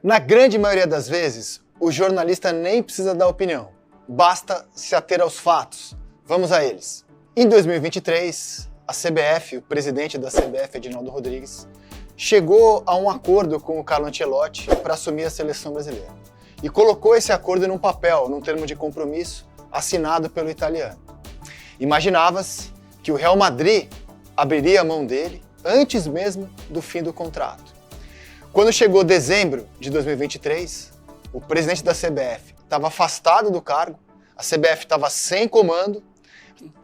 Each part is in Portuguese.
Na grande maioria das vezes, o jornalista nem precisa dar opinião, basta se ater aos fatos. Vamos a eles. Em 2023, a CBF, o presidente da CBF, Edinaldo Rodrigues, chegou a um acordo com o Carlo Ancelotti para assumir a seleção brasileira. E colocou esse acordo num papel, num termo de compromisso, assinado pelo italiano. Imaginava-se que o Real Madrid abriria a mão dele antes mesmo do fim do contrato. Quando chegou dezembro de 2023, o presidente da CBF estava afastado do cargo, a CBF estava sem comando,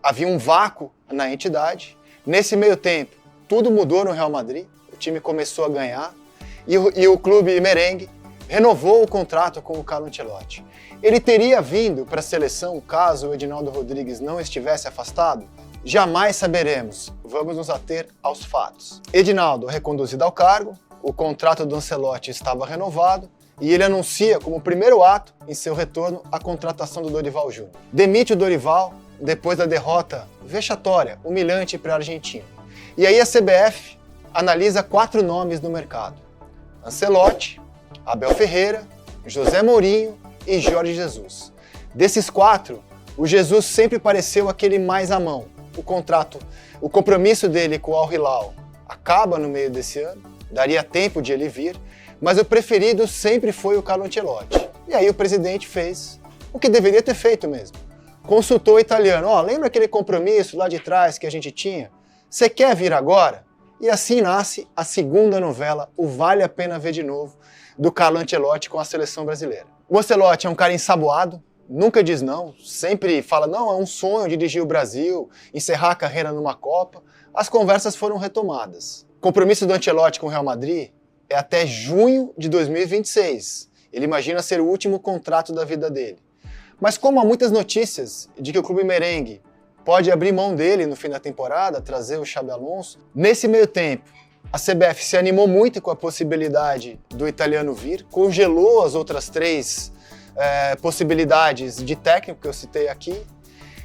havia um vácuo na entidade. Nesse meio tempo, tudo mudou no Real Madrid, o time começou a ganhar e o clube merengue renovou o contrato com o Carlo Ancelotti. Ele teria vindo para a seleção caso o Edinaldo Rodrigues não estivesse afastado? Jamais saberemos. Vamos nos ater aos fatos. Edinaldo é reconduzido ao cargo, o contrato do Ancelotti estava renovado e ele anuncia como primeiro ato em seu retorno a contratação do Dorival Júnior. Demite o Dorival depois da derrota vexatória, humilhante para a Argentina. E aí a CBF analisa 4 nomes no mercado: Ancelotti, Abel Ferreira, José Mourinho e Jorge Jesus. Desses 4, o Jesus sempre pareceu aquele mais à mão. O compromisso dele com o Al Hilal acaba no meio desse ano, daria tempo de ele vir, mas o preferido sempre foi o Carlo Ancelotti. E aí o presidente fez o que deveria ter feito mesmo. Consultou o italiano: lembra aquele compromisso lá de trás que a gente tinha? Você quer vir agora? E assim nasce a segunda novela, o Vale a Pena Ver de Novo, do Carlo Ancelotti com a seleção brasileira. O Ancelotti é um cara ensaboado, nunca diz não, sempre fala: não, é um sonho dirigir o Brasil, encerrar a carreira numa Copa. As conversas foram retomadas. O compromisso do Ancelotti com o Real Madrid é até junho de 2026. Ele imagina ser o último contrato da vida dele. Mas como há muitas notícias de que o clube merengue pode abrir mão dele no fim da temporada, trazer o Xabi Alonso, nesse meio tempo, a CBF se animou muito com a possibilidade do italiano vir, congelou as outras 3 possibilidades de técnico que eu citei aqui,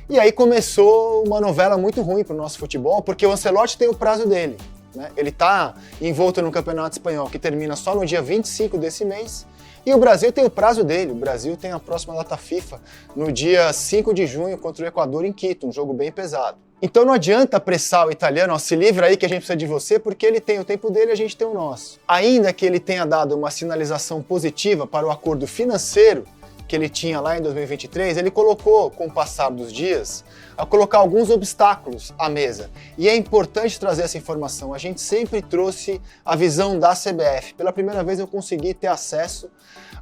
e aí começou uma novela muito ruim para o nosso futebol, porque o Ancelotti tem o prazo dele, né? Ele está envolto no Campeonato Espanhol, que termina só no dia 25 desse mês, e o Brasil tem o prazo dele. O Brasil tem a próxima data FIFA no dia 5 de junho contra o Equador em Quito, um jogo bem pesado. Então não adianta apressar o italiano: se livra aí que a gente precisa de você, porque ele tem o tempo dele e a gente tem o nosso. Ainda que ele tenha dado uma sinalização positiva para o acordo financeiro que ele tinha lá em 2023, ele colocou, com o passar dos dias, a colocar alguns obstáculos à mesa. E é importante trazer essa informação. A gente sempre trouxe a visão da CBF. Pela primeira vez eu consegui ter acesso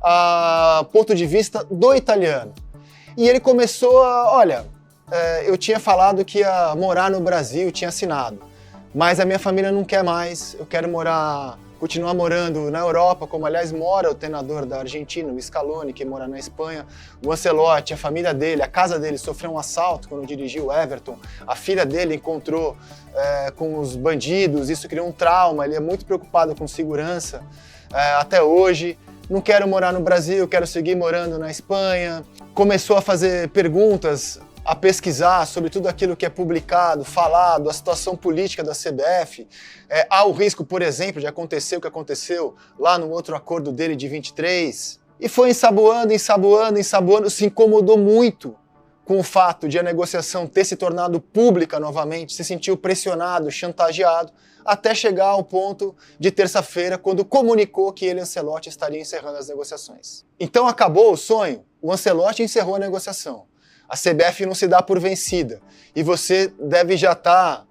ao ponto de vista do italiano. E ele começou eu tinha falado que ia morar no Brasil, tinha assinado, mas a minha família não quer mais, eu quero continuar morando na Europa, como aliás mora o treinador da Argentina, o Scaloni, que mora na Espanha. O Ancelotti, a família dele, a casa dele sofreu um assalto quando dirigiu o Everton, a filha dele encontrou com os bandidos, isso criou um trauma, ele é muito preocupado com segurança até hoje. Não quero morar no Brasil, quero seguir morando na Espanha. Começou a fazer perguntas, a pesquisar sobre tudo aquilo que é publicado, falado, a situação política da CBF. Há o risco, por exemplo, de acontecer o que aconteceu lá no outro acordo dele de 23. E foi ensaboando, se incomodou muito com o fato de a negociação ter se tornado pública novamente, se sentiu pressionado, chantageado, até chegar ao ponto de terça-feira, quando comunicou que ele, Ancelotti, estaria encerrando as negociações. Então acabou o sonho, o Ancelotti encerrou a negociação. A CBF não se dá por vencida e você deve já estar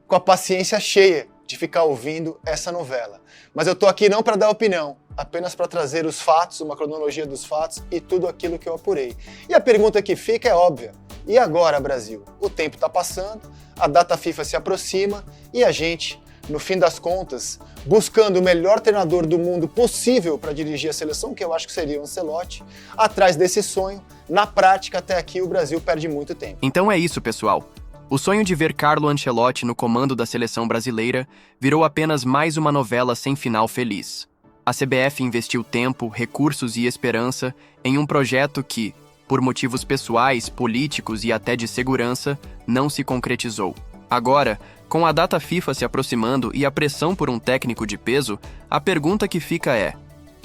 com a paciência cheia de ficar ouvindo essa novela. Mas eu estou aqui não para dar opinião, apenas para trazer os fatos, uma cronologia dos fatos e tudo aquilo que eu apurei. E a pergunta que fica é óbvia: e agora, Brasil? O tempo está passando, a data FIFA se aproxima e a gente, no fim das contas, buscando o melhor treinador do mundo possível para dirigir a seleção, que eu acho que seria o Ancelotti, atrás desse sonho, na prática, até aqui o Brasil perde muito tempo. Então é isso, pessoal. O sonho de ver Carlo Ancelotti no comando da seleção brasileira virou apenas mais uma novela sem final feliz. A CBF investiu tempo, recursos e esperança em um projeto que, por motivos pessoais, políticos e até de segurança, não se concretizou. Agora, com a data FIFA se aproximando e a pressão por um técnico de peso, a pergunta que fica é: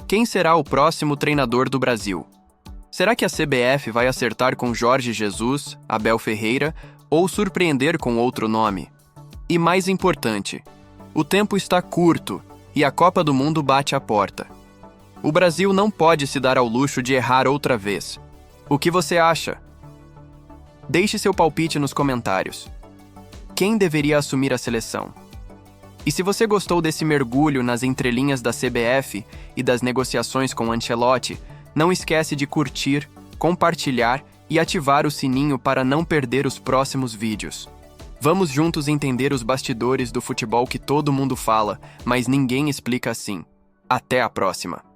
Quem será o próximo treinador do Brasil? Será que a CBF vai acertar com Jorge Jesus, Abel Ferreira ou surpreender com outro nome? E mais importante, o tempo está curto e a Copa do Mundo bate à porta. O Brasil não pode se dar ao luxo de errar outra vez. O que você acha? Deixe seu palpite nos comentários. Quem deveria assumir a seleção? E se você gostou desse mergulho nas entrelinhas da CBF e das negociações com Ancelotti, não esquece de curtir, compartilhar e ativar o sininho para não perder os próximos vídeos. Vamos juntos entender os bastidores do futebol que todo mundo fala, mas ninguém explica assim. Até a próxima!